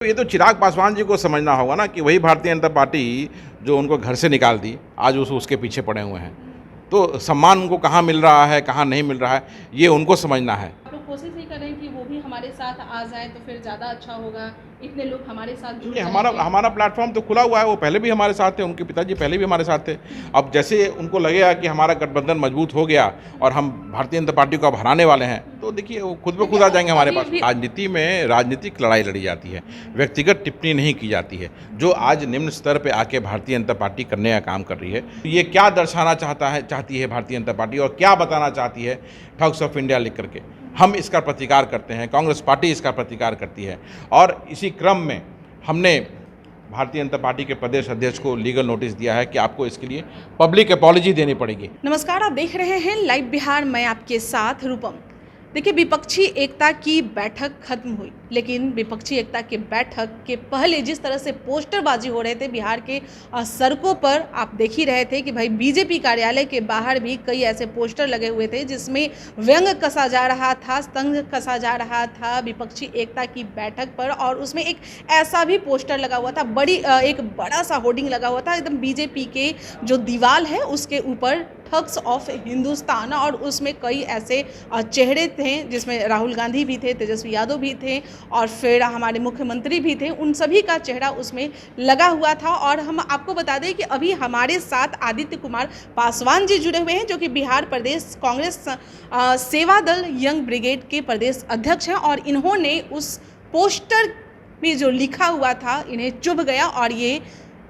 तो ये तो चिराग पासवान जी को समझना होगा ना कि वही भारतीय जनता पार्टी जो उनको घर से निकाल दी, आज उसके पीछे पड़े हुए हैं। तो सम्मान उनको कहाँ मिल रहा है, कहाँ नहीं मिल रहा है, ये उनको समझना है। आप लोग कोशिश ही कर रहे हैं कि वो भी हमारे साथ आ जाए तो फिर ज़्यादा अच्छा होगा, इतने लोग हमारे साथ जुड़ नहीं, जाएंगे। हमारा प्लेटफॉर्म तो खुला हुआ है। वो पहले भी हमारे साथ थे, उनके पिताजी पहले भी हमारे साथ थे। अब जैसे उनको लगेगा कि हमारा गठबंधन मजबूत हो गया और हम भारतीय जनता पार्टी को अब हराने वाले हैं, तो देखिए वो खुद ब खुद आ जाएंगे हमारे पास। राजनीति में राजनीतिक लड़ाई लड़ी जाती है, व्यक्तिगत टिप्पणी नहीं की जाती है। जो आज निम्न स्तर पर आके भारतीय जनता पार्टी करने का काम कर रही है, ये क्या दर्शाना चाहती है भारतीय जनता पार्टी और क्या बताना चाहती है ठग्स ऑफ इंडिया लिख करके, हम इसका प्रतिकार करते हैं। कांग्रेस पार्टी इसका प्रतिकार करती है और इसी क्रम में हमने भारतीय जनता पार्टी के प्रदेश अध्यक्ष को लीगल नोटिस दिया है कि आपको इसके लिए पब्लिक अपॉलॉजी देनी पड़ेगी। नमस्कार, आप देख रहे हैं लाइव बिहार। मैं आपके साथ रूपम। देखिए, विपक्षी एकता की बैठक खत्म हुई, लेकिन विपक्षी एकता की बैठक के पहले जिस तरह से पोस्टरबाजी हो रहे थे बिहार के सड़कों पर, आप देख ही रहे थे कि भाई बीजेपी कार्यालय के बाहर भी कई ऐसे पोस्टर लगे हुए थे जिसमें व्यंग कसा जा रहा था, तंज कसा जा रहा था विपक्षी एकता की बैठक पर। और उसमें एक ऐसा भी पोस्टर लगा हुआ था, एक बड़ा सा होर्डिंग लगा हुआ था एकदम बीजेपी के जो दीवार है उसके ऊपर, ठग्स ऑफ हिंदुस्तान। और उसमें कई ऐसे चेहरे थे जिसमें राहुल गांधी भी थे, तेजस्वी यादव भी थे और फिर हमारे मुख्यमंत्री भी थे। उन सभी का चेहरा उसमें लगा हुआ था। और हम आपको बता दें कि अभी हमारे साथ आदित्य कुमार पासवान जी जुड़े हुए हैं, जो कि बिहार प्रदेश कांग्रेस सेवा दल यंग ब्रिगेड के प्रदेश अध्यक्ष हैं। और इन्होंने उस पोस्टर में जो लिखा हुआ था इन्हें चुभ गया और ये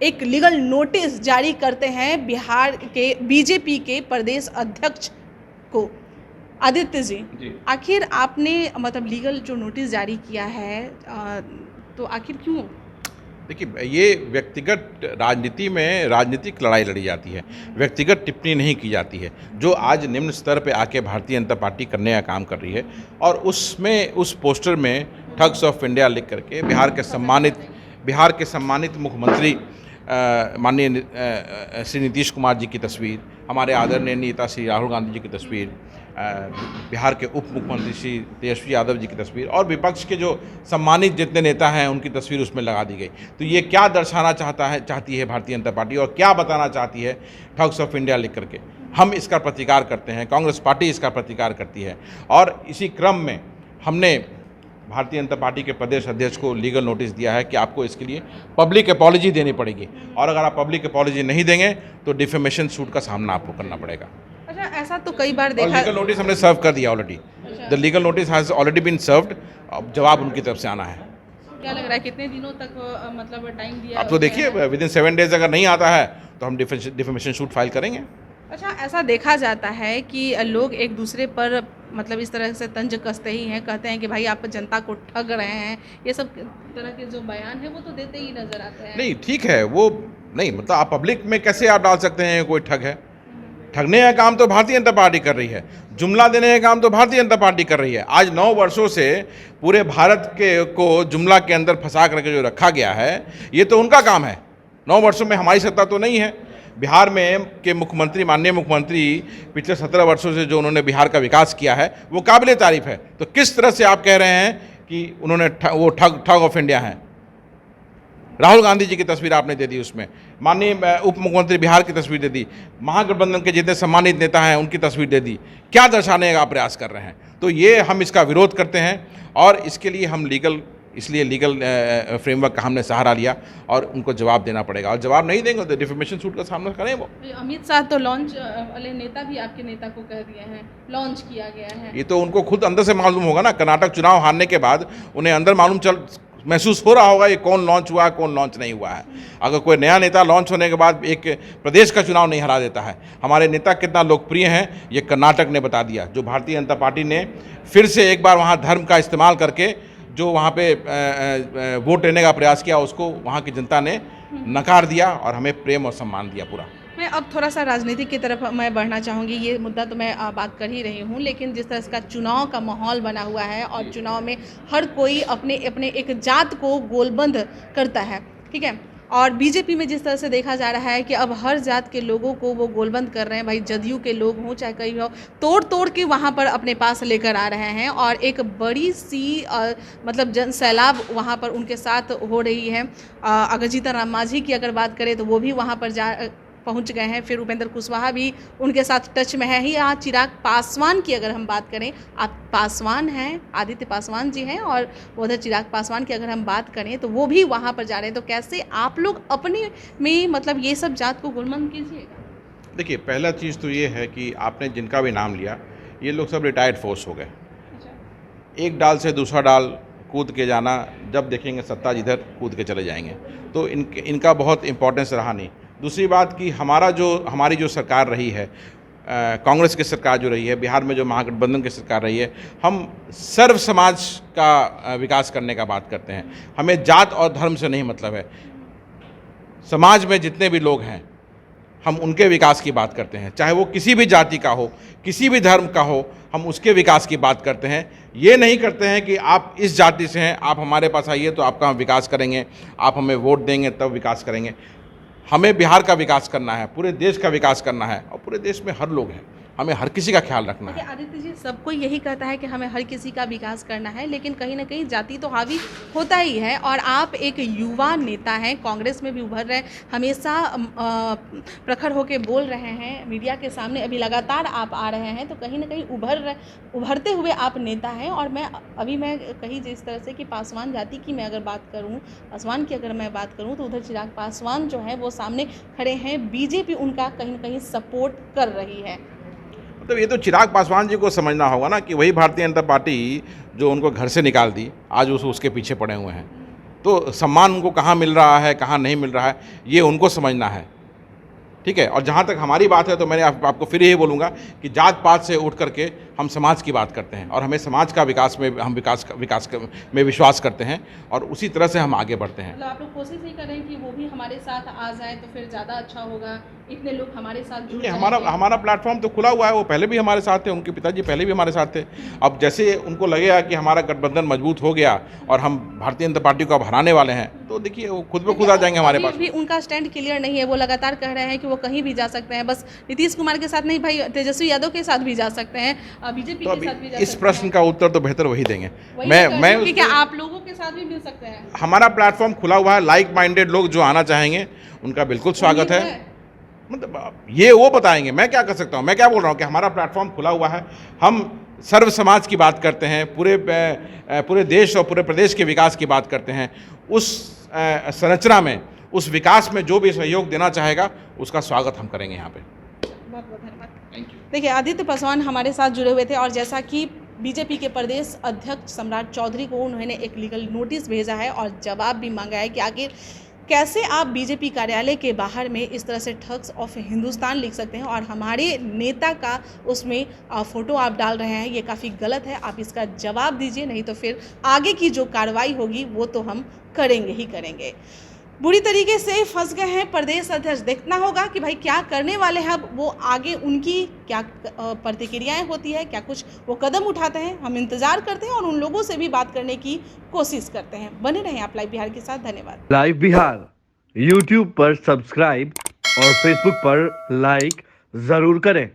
एक लीगल नोटिस जारी करते हैं बिहार के बीजेपी के प्रदेश अध्यक्ष को। आदित्य जी, आखिर आपने मतलब लीगल जो नोटिस जारी किया है, तो आखिर क्यों? देखिए, ये व्यक्तिगत राजनीति में राजनीतिक लड़ाई लड़ी जाती है, व्यक्तिगत टिप्पणी नहीं की जाती है। जो आज निम्न स्तर पे आके भारतीय जनता पार्टी करने का काम कर रही है और उसमें उस पोस्टर में ठग्स ऑफ इंडिया लिख करके बिहार के सम्मानित मुख्यमंत्री माननीय श्री नीतीश कुमार जी की तस्वीर, हमारे आदरणीय नेता श्री राहुल गांधी जी की तस्वीर, बिहार के उप मुख्यमंत्री श्री तेजस्वी यादव जी की तस्वीर और विपक्ष के जो सम्मानित जितने नेता हैं उनकी तस्वीर उसमें लगा दी गई। तो ये क्या दर्शाना चाहती है भारतीय जनता पार्टी और क्या बताना चाहती है ठग्स ऑफ इंडिया लिख करके, हम इसका प्रतिकार करते हैं। कांग्रेस पार्टी इसका प्रतिकार करती है और इसी क्रम में हमने भारतीय जनता पार्टी के प्रदेश अध्यक्ष को लीगल नोटिस दिया है कि आपको इसके लिए पब्लिक अपॉलॉजी देनी पड़ेगी और अगर आप पब्लिक अपॉलॉजी नहीं देंगे तो डिफेमेशन सूट का सामना आपको करना पड़ेगा। अच्छा, ऐसा तो कई बार देखा। लीगल नोटिस हमने सर्व कर दिया already. The legal notice has already been served. अब जवाब उनकी तरफ से आना है। क्या लग रहा है कितने दिनों तक मतलब टाइम दिया? आप तो देखिए, विदिन 7 डेज अगर नहीं आता है तो हम डिफेमेशन सूट फाइल करेंगे। अच्छा, ऐसा देखा जाता है कि लोग एक दूसरे पर मतलब इस तरह से तंज कसते ही हैं, कहते हैं कि भाई आप जनता को ठग रहे हैं, ये सब तरह के जो बयान है वो तो देते ही नजर आते हैं। नहीं, ठीक है, वो नहीं, मतलब आप पब्लिक में कैसे आप डाल सकते हैं कोई ठग है? ठगने का काम तो भारतीय जनता पार्टी कर रही है, जुमला देने का काम तो भारतीय जनता पार्टी कर रही है। आज 9 वर्षों से पूरे भारत को जुमला के अंदर फंसा करके जो रखा गया है, ये तो उनका काम है। 9 वर्षों में हमारी सत्ता तो नहीं है। बिहार में के मुख्यमंत्री, माननीय मुख्यमंत्री पिछले 17 वर्षों से जो उन्होंने बिहार का विकास किया है वो काबिले तारीफ है। तो किस तरह से आप कह रहे हैं कि उन्होंने वो ठग ऑफ इंडिया हैं? राहुल गांधी जी की तस्वीर आपने दे दी, उसमें माननीय उप मुख्यमंत्री बिहार की तस्वीर दे दी, महागठबंधन के जितने सम्मानित नेता हैं उनकी तस्वीर दे दी। क्या दर्शाने का प्रयास कर रहे हैं? तो ये हम इसका विरोध करते हैं और इसके लिए हम लीगल फ्रेमवर्क का हमने सहारा लिया और उनको जवाब देना पड़ेगा और जवाब नहीं देंगे तो डिफेमेशन सूट का सामना करें। वो अमित शाह तो लॉन्च वाले नेता भी आपके नेता को कह दिए हैं, लॉन्च किया गया है। ये तो उनको खुद अंदर से मालूम होगा ना। कर्नाटक चुनाव हारने के बाद उन्हें अंदर महसूस हो रहा होगा ये कौन लॉन्च हुआ है, कौन लॉन्च नहीं हुआ है। अगर कोई नया नेता लॉन्च होने के बाद एक प्रदेश का चुनाव नहीं हरा देता है, हमारे नेता कितना लोकप्रिय हैं ये कर्नाटक ने बता दिया। जो भारतीय जनता पार्टी ने फिर से एक बार वहाँ धर्म का इस्तेमाल करके जो वहाँ पे वोट लेने का प्रयास किया, उसको वहाँ की जनता ने नकार दिया और हमें प्रेम और सम्मान दिया पूरा। मैं अब थोड़ा सा राजनीति की तरफ मैं बढ़ना चाहूँगी। ये मुद्दा तो मैं बात कर ही रही हूँ, लेकिन जिस तरह का चुनाव का माहौल बना हुआ है और चुनाव में हर कोई अपने अपने एक जात को गोलबंद करता है, ठीक है। और बीजेपी में जिस तरह से देखा जा रहा है कि अब हर जात के लोगों को वो गोलबंद कर रहे हैं, भाई जदयू के लोग हों चाहे कहीं हो, तोड़ तोड़ के वहाँ पर अपने पास लेकर आ रहे हैं और एक बड़ी सी मतलब जन सैलाब वहाँ पर उनके साथ हो रही है। अगर जीतन राम मांझी की अगर बात करें तो वो भी वहाँ पर पहुंच गए हैं, फिर उपेंद्र कुशवाहा भी उनके साथ टच में है ही। यहाँ चिराग पासवान की अगर हम बात करें, आप पासवान हैं, आदित्य पासवान जी हैं, और उधर चिराग पासवान की अगर हम बात करें तो वो भी वहाँ पर जा रहे हैं। तो कैसे आप लोग अपने में मतलब ये सब जात को गुलमंद कीजिएगा? देखिए, पहला चीज़ तो ये है कि आपने जिनका भी नाम लिया, ये लोग सब रिटायर्ड फोर्स हो गए। एक डाल से दूसरा डाल कूद के जाना, जब देखेंगे सत्ता जिधर कूद के चले जाएंगे, तो इनका बहुत इम्पोर्टेंस रहा नहीं। दूसरी बात कि हमारी जो सरकार रही है, कांग्रेस की सरकार जो रही है, बिहार में जो महागठबंधन की सरकार रही है, हम सर्व समाज का विकास करने का बात करते हैं। हमें जात और धर्म से नहीं मतलब है। समाज में जितने भी लोग हैं, हम उनके विकास की बात करते हैं, चाहे वो किसी भी जाति का हो, किसी भी धर्म का हो, हम उसके विकास की बात करते हैं। ये नहीं करते हैं कि आप इस जाति से हैं, आप हमारे पास आइए तो आपका हम विकास करेंगे, आप हमें वोट देंगे तब विकास करेंगे। हमें बिहार का विकास करना है, पूरे देश का विकास करना है, और पूरे देश में हर लोग हैं, हमें हर किसी का ख्याल रखना है। आदित्य जी, सबको यही कहता है कि हमें हर किसी का विकास करना है, लेकिन कहीं ना कहीं जाति तो हावी होता ही है। और आप एक युवा नेता हैं, कांग्रेस में भी उभर रहे हैं, हमेशा प्रखर होकर बोल रहे हैं मीडिया के सामने, अभी लगातार आप आ रहे हैं, तो कहीं ना कहीं उभरते हुए आप नेता हैं। और मैं कही जिस तरह से कि पासवान जाति की मैं अगर बात करूँ, पासवान की अगर मैं बात करूँ, तो उधर चिराग पासवान जो है वो सामने खड़े हैं, बीजेपी उनका कहीं ना कहीं सपोर्ट कर रही है। मतलब ये तो चिराग पासवान जी को समझना होगा ना कि वही भारतीय जनता पार्टी जो उनको घर से निकाल दी, आज उसके पीछे पड़े हुए हैं। तो सम्मान उनको कहाँ मिल रहा है, कहाँ नहीं मिल रहा है, ये उनको समझना है, ठीक है। और जहाँ तक हमारी बात है, तो मैंने आपको फिर यही बोलूँगा कि जात पात से उठ करके हम समाज की बात करते हैं, और हमें समाज का विकास में विश्वास करते हैं, और उसी तरह से हम आगे बढ़ते हैं। मतलब आप लोग कोशिश ही करें कि वो भी हमारे साथ आ जाए तो फिर ज़्यादा अच्छा होगा, इतने लोग हमारे साथ जुड़ जाएंगे। हमारा प्लेटफॉर्म तो खुला हुआ है, वो पहले भी हमारे साथ थे, उनके पिताजी पहले भी हमारे साथ थे। अब जैसे उनको लगेगा कि हमारा गठबंधन मजबूत हो गया और हम भारतीय जनता पार्टी को अब हराने वाले हैं, तो देखिए वो खुद ब खुद आ जाएंगे हमारे पास। भी उनका स्टैंड क्लियर नहीं है, वो लगातार कह रहे हैं कि वो कहीं भी जा सकते हैं, बस नीतीश कुमार के साथ नहीं भाई, तेजस्वी यादव के साथ भी जा सकते हैं, बीजेपी के साथ भी जा सकते हैं। इस प्रश्न का उत्तर तो बेहतर वही देंगे। मैं क्या आप लोगों के साथ भी मिल सकते हैं? हमारा प्लेटफॉर्म खुला हुआ है, लाइक माइंडेड लोग जो आना चाहेंगे उनका बिल्कुल स्वागत है। मतलब ये वो बताएंगे, मैं क्या कर सकता हूँ। मैं क्या बोल रहा हूँ कि हमारा प्लेटफॉर्म खुला हुआ है, हम सर्व समाज की बात करते हैं, पूरे देश और पूरे प्रदेश के विकास की बात करते हैं। उस संरचना में, उस विकास में जो भी सहयोग देना चाहेगा उसका स्वागत हम करेंगे यहाँ पे। बहुत बहुत धन्यवाद। Thank you. देखिए, आदित्य पासवान हमारे साथ जुड़े हुए थे, और जैसा कि बीजेपी के प्रदेश अध्यक्ष सम्राट चौधरी को उन्होंने एक लीगल नोटिस भेजा है और जवाब भी मांगा है कि आखिर कैसे आप बीजेपी कार्यालय के बाहर में इस तरह से ठग्स ऑफ हिंदुस्तान लिख सकते हैं, और हमारे नेता का उसमें फ़ोटो आप डाल रहे हैं, ये काफ़ी गलत है। आप इसका जवाब दीजिए, नहीं तो फिर आगे की जो कार्रवाई होगी वो तो हम करेंगे ही करेंगे। बुरी तरीके से फंस गए हैं प्रदेश अध्यक्ष। देखना होगा कि भाई क्या करने वाले हैं, अब वो आगे उनकी क्या प्रतिक्रियाएं होती है, क्या कुछ वो कदम उठाते हैं। हम इंतजार करते हैं और उन लोगों से भी बात करने की कोशिश करते हैं। बने रहें आप लाइव बिहार के साथ। धन्यवाद। लाइव बिहार यूट्यूब पर सब्सक्राइब और फेसबुक पर लाइक जरूर करें।